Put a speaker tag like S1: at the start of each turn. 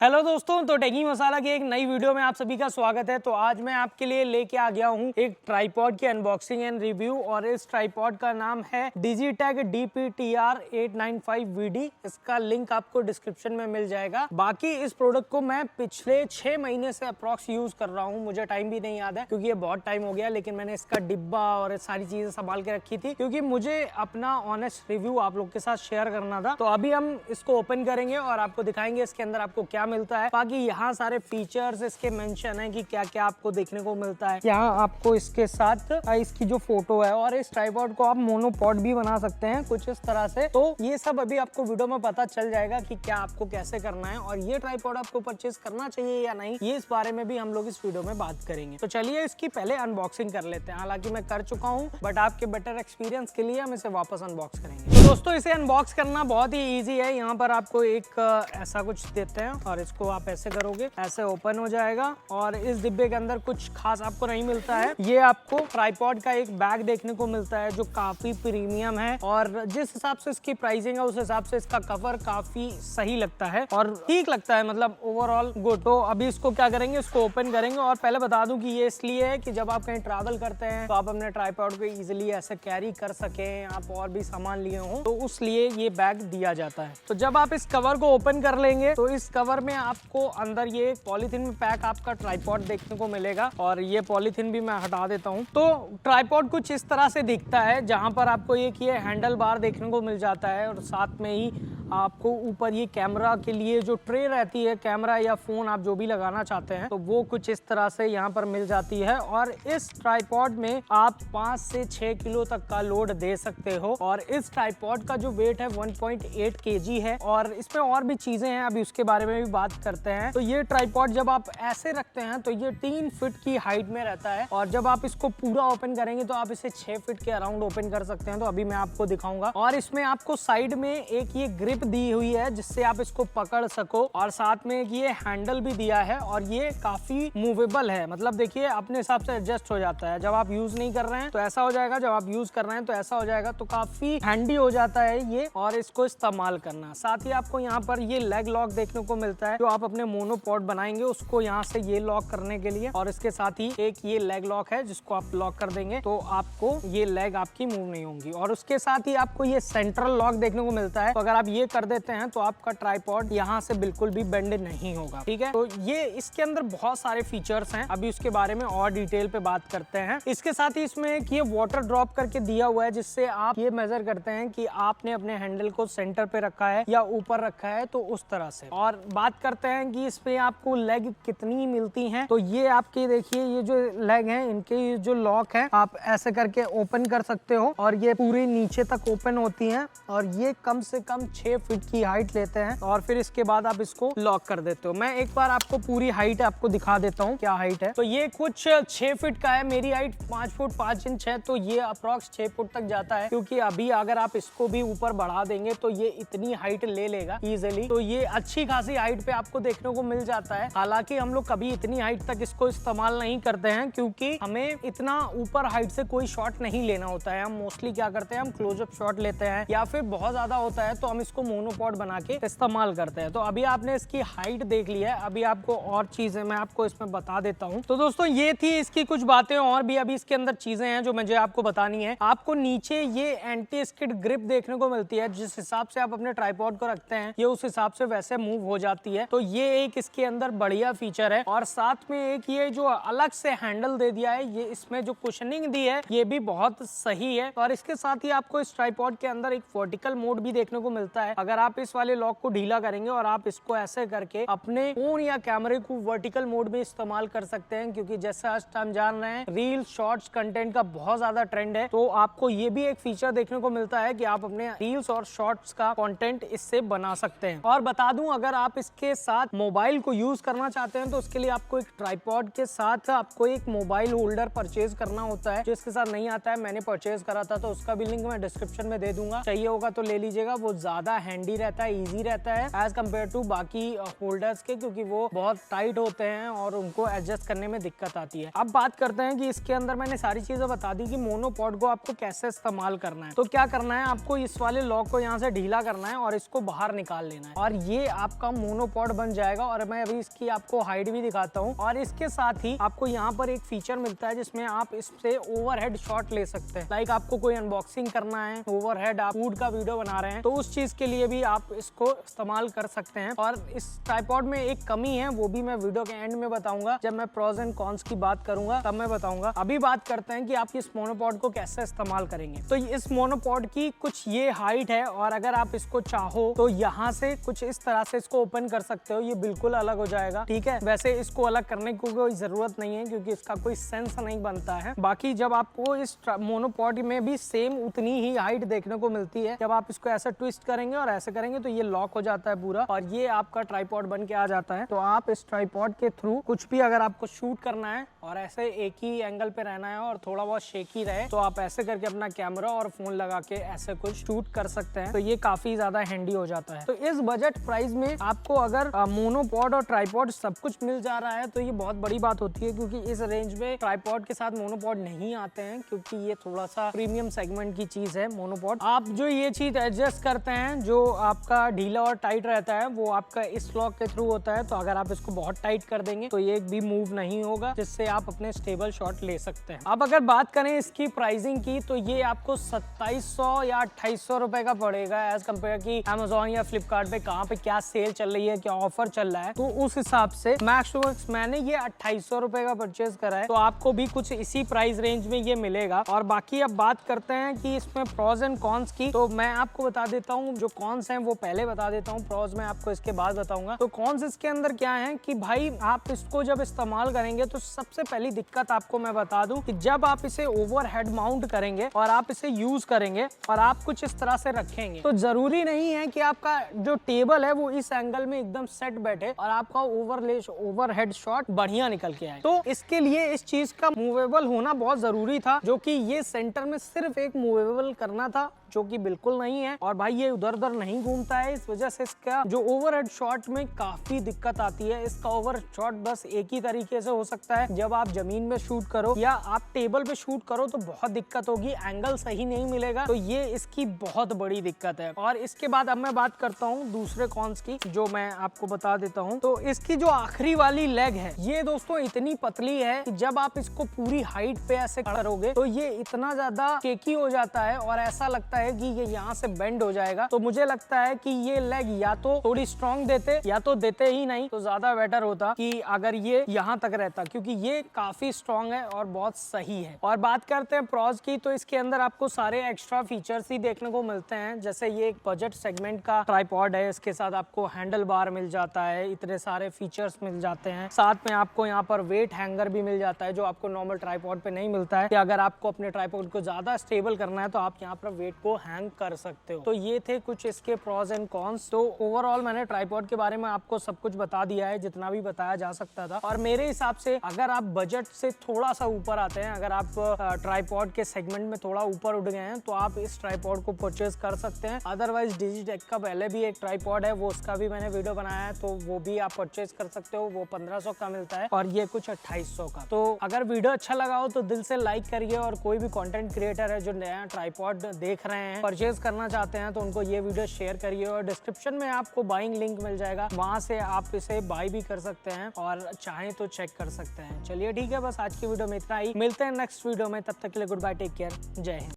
S1: Hello दोस्तों, तो टेकी मसाला की एक नई वीडियो में आप सभी का स्वागत है। तो आज मैं आपके लिए लेके आ गया हूँ एक ट्राइपॉड की अनबॉक्सिंग एंड रिव्यू और इस ट्राइपॉड का नाम है डिजिटेक DPTR 895VD। इसका लिंक आपको डिस्क्रिप्शन में मिल जाएगा। बाकी इस प्रोडक्ट को मैं पिछले 6 महीने से अप्रॉक्स यूज कर रहा हूँ। मुझे टाइम भी नहीं याद है क्योंकि ये बहुत टाइम हो गया, लेकिन मैंने इसका डिब्बा और सारी चीजें संभाल के रखी थी क्योंकि मुझे अपना ऑनेस्ट रिव्यू आप लोग के साथ शेयर करना था। तो अभी हम इसको ओपन करेंगे और आपको दिखाएंगे इसके अंदर आपको क्या मिलता है। बाकी यहाँ सारे फीचर्स इसके मेंशन है कि क्या क्या आपको देखने को मिलता है। यहाँ आपको इसके साथ इसकी जो फोटो है और इस ट्राइपॉड को आप मोनोपॉड भी बना सकते हैं कुछ इस तरह से। तो ये सब अभी आपको वीडियो में पता चल जाएगा कि क्या आपको कैसे करना है और ये ट्राइपॉड आपको परचेज करना चाहिए या नहीं, ये इस बारे में भी हम लोग इस वीडियो में बात करेंगे। तो चलिए इसकी पहले अनबॉक्सिंग कर लेते हैं। हालांकि मैं कर चुका हूँ, बट आपके बेटर एक्सपीरियंस के लिए हम इसे वापस अनबॉक्स करेंगे। तो दोस्तों इसे अनबॉक्स करना बहुत ही ईजी है। यहाँ पर आपको एक ऐसा कुछ देते हैं और इसको आप ऐसे करोगे, ऐसे ओपन हो जाएगा और इस डिब्बे के अंदर कुछ खास आपको नहीं मिलता है। ये आपको ट्राइपॉड का एक बैग देखने को मिलता है जो काफी प्रीमियम है और जिस हिसाब से इसकी प्राइसिंग है उस हिसाब से इसका कवर काफी सही लगता है और ठीक लगता है, मतलब ओवरऑल गुड। तो अभी इसको क्या करेंगे, इसको ओपन करेंगे। और पहले बता दूं कि ये इसलिए है कि जब आप कहीं ट्रैवल करते हैं तो आप अपने ट्राइपॉड को इजिली ऐसे कैरी कर सकें, आप और भी सामान लिए हो तो उसलिए ये बैग दिया जाता है। तो जब आप इस कवर को ओपन कर लेंगे तो इस कवर में आपको अंदर ये पॉलीथीन में पैक आपका ट्राइपॉड देखने को मिलेगा और ये पॉलीथीन भी मैं हटा देता हूँ। तो ट्राइपॉड कुछ इस तरह से दिखता है, जहां पर आपको एक ये हैंडल बार देखने को मिल जाता है और साथ में ही आपको ऊपर ये कैमरा के लिए जो ट्रे रहती है, कैमरा या फोन आप जो भी लगाना चाहते हैं, तो वो कुछ इस तरह से यहाँ पर मिल जाती है। और इस ट्राइपॉड में आप 5 से 6 किलो तक का लोड दे सकते हो और इस ट्राइपॉड का जो वेट है 1.8 kg है। और इसमें और भी चीजें हैं, अभी उसके बारे में भी बात करते हैं। तो ये ट्राइपॉड जब आप ऐसे रखते हैं तो ये 3 फीट की हाइट में रहता है और जब आप इसको पूरा ओपन करेंगे तो आप इसे 6 फीट के अराउंड ओपन कर सकते हैं। तो अभी मैं आपको दिखाऊंगा। और इसमें आपको साइड में एक ये ग्रिप दी हुई है जिससे आप इसको पकड़ सको और साथ में एक ये हैंडल भी दिया है और ये काफी मूवेबल है, मतलब देखिए अपने हिसाब से एडजस्ट हो जाता है। जब आप यूज नहीं कर रहे हैं तो ऐसा हो जाएगा, जब आप यूज कर रहे हैं तो ऐसा हो जाएगा। तो काफी हैंडी हो जाता है ये और इसको इस्तेमाल करना। साथ ही आपको यहाँ पर ये लेग लॉक देखने को मिलता है जो आप अपने मोनोपॉड बनाएंगे उसको यहाँ से ये लॉक करने के लिए, और इसके साथ ही एक ये लेग लॉक है जिसको आप लॉक कर देंगे तो आपको ये लेग आपकी मूव नहीं होंगी। और उसके साथ ही आपको ये सेंट्रल लॉक देखने को मिलता है, तो अगर आप ये कर देते हैं तो आपका ट्राइपॉड यहाँ से बिल्कुल भी बेंड नहीं होगा। ठीक है, तो ये इसके अंदर बहुत सारे फीचर्स हैं, अभी उसके बारे में और डिटेल पे बात करते हैं। इसके साथ ही इसमें एक ये वाटर ड्रॉप करके दिया हुआ है जिससे आप ये मेजर करते हैं कि आपने अपने हैंडल को सेंटर पे रखा है या ऊपर रखा है, तो उस तरह से। और बात करते हैं कि इसमें आपको लेग कितनी मिलती हैं, तो ये आपके देखिए ये जो लेग हैं इनके ये जो लॉक है आप ऐसे करके ओपन कर सकते हो और ये पूरी नीचे तक ओपन होती हैं और ये कम से कम 6 फीट की हाइट लेते हैं और फिर इसके बाद आप इसको लॉक कर देते हो। मैं एक बार आपको पूरी हाइट आपको दिखा देता हूँ क्या हाइट है। तो ये कुछ 6 फीट का है, मेरी हाइट 5 फुट 5 इंच है, तो ये अप्रॉक्स 6 फुट तक जाता है। क्योंकि अभी अगर आप इसको भी ऊपर बढ़ा देंगे तो ये इतनी हाइट ले लेगा इजिली, तो ये अच्छी खासी हाइट पे आपको देखने को मिल जाता है। हालांकि हम लोग कभी इतनी हाइट तक इसको इस्तेमाल नहीं करते हैं क्योंकि हमें इतना ऊपर हाइट से कोई शॉट नहीं लेना होता है। हम मोस्टली क्या करते हैं, हम क्लोजअप शॉट लेते हैं या फिर बहुत ज्यादा होता है तो हम इसको मोनोपॉड बना के इस्तेमाल करते हैं। तो अभी आपने इसकी हाइट देख ली है, अभी आपको और चीजें मैं आपको इसमें बता देता हूँ। तो दोस्तों ये थी इसकी कुछ बातें, और भी अभी इसके अंदर चीजें हैं जो मुझे आपको बतानी है। आपको नीचे ये एंटी स्किड ग्रिप देखने को मिलती है, जिस हिसाब से आप अपने ट्राइपॉड को रखते हैं ये उस हिसाब से वैसे मूव हो जाती है। तो ये एक इसके अंदर बढ़िया फीचर है। और साथ में एक ये जो अलग से हैंडल दे दिया है, ये इसमें जो कुशनिंग दी है ये भी बहुत सही है। और इसके साथ ही आपको इस ट्राइपॉड के अंदर एक वर्टिकल मोड भी देखने को मिलता है। अगर आप इस वाले लॉक को ढीला करेंगे और आप इसको ऐसे करके अपने फोन या कैमरे को वर्टिकल मोड में इस्तेमाल कर सकते हैं, क्योंकि जैसे आज हम जान रहे हैं रील शॉर्ट्स कंटेंट का बहुत ज्यादा ट्रेंड है, तो आपको ये भी एक फीचर देखने को मिलता है कि आप अपने रील्स और शॉर्ट्स का कंटेंट इससे बना सकते हैं। और बता दूं, अगर आप इसके साथ मोबाइल को यूज करना चाहते हैं तो उसके लिए आपको एक ट्राइपॉड के साथ आपको एक मोबाइल होल्डर परचेज करना होता है, जो इसके साथ नहीं आता है। मैंने परचेज करा था तो उसका भी लिंक मैं डिस्क्रिप्शन में दे दूंगा, चाहिए होगा तो ले लीजिएगा। वो ज्यादा हैंडी रहता है, इजी रहता है एज कम्पेयर टू बाकी होल्डर्स के, क्योंकि वो बहुत टाइट होते हैं और उनको एडजस्ट करने में दिक्कत आती है। अब बात करते हैं कि इसके अंदर मैंने सारी चीजें बता दी कि मोनोपॉड को आपको कैसे इस्तेमाल करना है। तो क्या करना है, आपको इस वाले लॉक को यहाँ से ढीला करना है और इसको बाहर निकाल लेना है और ये आपका मोनोपॉड बन जाएगा। और मैं अभी इसकी आपको हाइट भी दिखाता हूँ। और इसके साथ ही आपको यहाँ पर एक फीचर मिलता है जिसमें आप इससे ओवरहेड शॉट ले सकते हैं। लाइक आपको कोई अनबॉक्सिंग करना है, ओवरहेड आप फूड का वीडियो बना रहे हैं, तो उस चीज के लिए भी आप इसको इस्तेमाल कर सकते हैं। और इस ट्राइपॉड में एक कमी है, वो भी मैं वीडियो के एंड में बताऊंगा, जब मैं प्रोज एंड कॉन्स की बात करूंगा तब मैं बताऊंगा। अभी बात करते हैं कि आप इस मोनोपॉड को कैसे इस्तेमाल करेंगे। तो इस मोनोपॉड की कुछ ये हाइट है और अगर आप इसको चाहो तो यहाँ से कुछ इस तरह से इसको ओपन कर सकते हो, ये बिल्कुल अलग हो जाएगा। ठीक है, वैसे इसको अलग करने की कोई जरूरत नहीं है क्योंकि इसका कोई सेंस नहीं बनता है। बाकी जब आपको इस मोनोपॉड में भी सेम उतनी ही हाइट देखने को मिलती है। जब आप इसको ऐसे ट्विस्ट करेंगे और ऐसे करेंगे तो ये लॉक हो जाता है पूरा और ये आपका ट्राइपॉड बन के आ जाता है। तो आप इस ट्राइपॉड के थ्रू कुछ भी अगर आपको शूट करना है और ऐसे एक ही एंगल पे रहना है और थोड़ा बहुत शेकी रहे, तो आप ऐसे करके अपना कैमरा और फोन लगा के ऐसे कुछ शूट कर सकते हैं। तो ये काफी ज्यादा हैंडी हो जाता है। तो इस बजट प्राइस में आपको अगर मोनोपॉड और ट्राइपॉड सब कुछ मिल जा रहा है तो ये बहुत बड़ी बात होती है, क्योंकि इस रेंज में ट्राइपॉड के साथ मोनोपॉड नहीं आते हैं, क्योंकि ये थोड़ा सा प्रीमियम सेगमेंट की चीज है मोनोपॉड। आप जो ये चीज एडजस्ट करते हैं, जो आपका ढीला और टाइट रहता है, वो आपका इस लॉक के थ्रू होता है। तो अगर आप इसको बहुत टाइट कर देंगे तो ये भी मूव नहीं होगा, जिससे आप अपने स्टेबल शॉट ले सकते हैं। अब अगर बात करें इसकी प्राइसिंग की, तो ये आपको 2700 या 2800 रुपए का पड़ेगा एज कम्पेयर की अमेजोन या फ्लिपकार्ट पे कहाँ पे क्या सेल चल रही है, क्या ऑफर चल रहा है। तो उस हिसाब से मैक्सवर्क्स मैंने ये 2800 रुपए का परचेज करा है, तो आपको भी कुछ इसी प्राइस रेंज में ये मिलेगा। और बाकी अब बात करते हैं कि इसमें प्रोज एंड कॉन्स की, तो मैं आपको बता देता हूँ। जो कॉन्स हैं वो पहले बता देता हूँ, प्रोज मैं आपको इसके बाद बताऊंगा। तो कॉन्स इसके अंदर क्या है कि भाई आप इसको जब इस्तेमाल करेंगे तो सबसे पहली दिक्कत आपको मैं बता दूं कि जब आप इसे ओवरहेड माउंट करेंगे और आप इसे यूज करेंगे और आप कुछ इस तरह से रखेंगे, तो जरूरी नहीं है कि आपका जो टेबल है वो इस एंगल में एकदम सेट बैठे और आपका ओवरहेड शॉट बढ़िया निकल के आए। तो इसके लिए इस चीज का मूवेबल होना बहुत जरूरी था, जो कि ये सेंटर में सिर्फ एक मूवेबल करना था, जो कि बिल्कुल नहीं है। और भाई ये उधर उधर नहीं घूमता है, इस वजह से इसका जो ओवरहेड शॉट में काफी दिक्कत आती है। इसका ओवर शॉट बस एक ही तरीके से हो सकता है, जब आप जमीन में शूट करो या आप टेबल पे शूट करो तो बहुत दिक्कत होगी, एंगल सही नहीं मिलेगा। तो ये इसकी बहुत बड़ी दिक्कत है। और इसके बाद अब मैं बात करता हूँ दूसरे कॉन्स की, जो मैं आपको बता देता हूँ। तो इसकी जो आखिरी वाली लेग है, ये दोस्तों इतनी पतली है कि जब आप इसको पूरी हाइट पे ऐसे करोगे तो ये इतना ज्यादा शेकी हो जाता है और ऐसा लगता है कि ये यहाँ से बेंड हो जाएगा। तो मुझे लगता है कि ये लेग या तो थोड़ी स्ट्रॉन्ग देते या तो देते ही नहीं, तो ज्यादा बेटर होता कि अगर ये यहाँ तक रहता, क्योंकि ये काफी स्ट्रॉन्ग है और बहुत सही है। और बात करते हैं प्रोज की, तो इसके अंदर आपको सारे एक्स्ट्रा फीचर्स ही देखने को मिलते हैं। जैसे ये एक बजट सेगमेंट का ट्राइपॉड है, इसके साथ आपको हैंडल बार मिल जाता है, इतने सारे फीचर्स मिल जाते हैं। साथ में आपको यहाँ पर वेट हैंगर भी मिल जाता है, जो आपको नॉर्मल ट्राइपॉड पे नहीं मिलता है। कि अगर आपको अपने ट्राइपॉड को ज्यादा स्टेबल करना है तो आप यहाँ पर वेट को हैंग कर सकते हो। तो ये थे कुछ इसके प्रोज एंड कॉन्स। तो ओवरऑल मैंने ट्राइपॉड के बारे में आपको सब कुछ बता दिया है, जितना भी बताया जा सकता था। और मेरे हिसाब से अगर आप बजट से थोड़ा सा ऊपर आते हैं, अगर आप ट्राइपॉड के सेगमेंट में थोड़ा ऊपर उठ गए हैं, तो आप इस ट्राइपॉड को परचेज कर सकते हैं। अदरवाइज डिजिटेक का पहले भी एक ट्राइपॉड है, वो उसका भी मैंने वीडियो बनाया है, तो वो भी आप परचेज कर सकते हो। वो 1500 का मिलता है और ये कुछ 2800 का। तो अगर वीडियो अच्छा लगा हो तो दिल से लाइक करिए, और कोई भी कंटेंट क्रिएटर है जो नया ट्राइपॉड देख रहे हैं, परचेज करना चाहते हैं, तो उनको ये वीडियो शेयर करिए। और डिस्क्रिप्शन में आपको बाइंग लिंक मिल जाएगा, वहां से आप इसे बाय भी कर सकते हैं और चाहें तो चेक कर सकते हैं। चलिए ठीक है, बस आज की वीडियो में इतना ही। मिलते हैं नेक्स्ट वीडियो में, तब तक के लिए गुड बाय, टेक केयर, जय हिंद।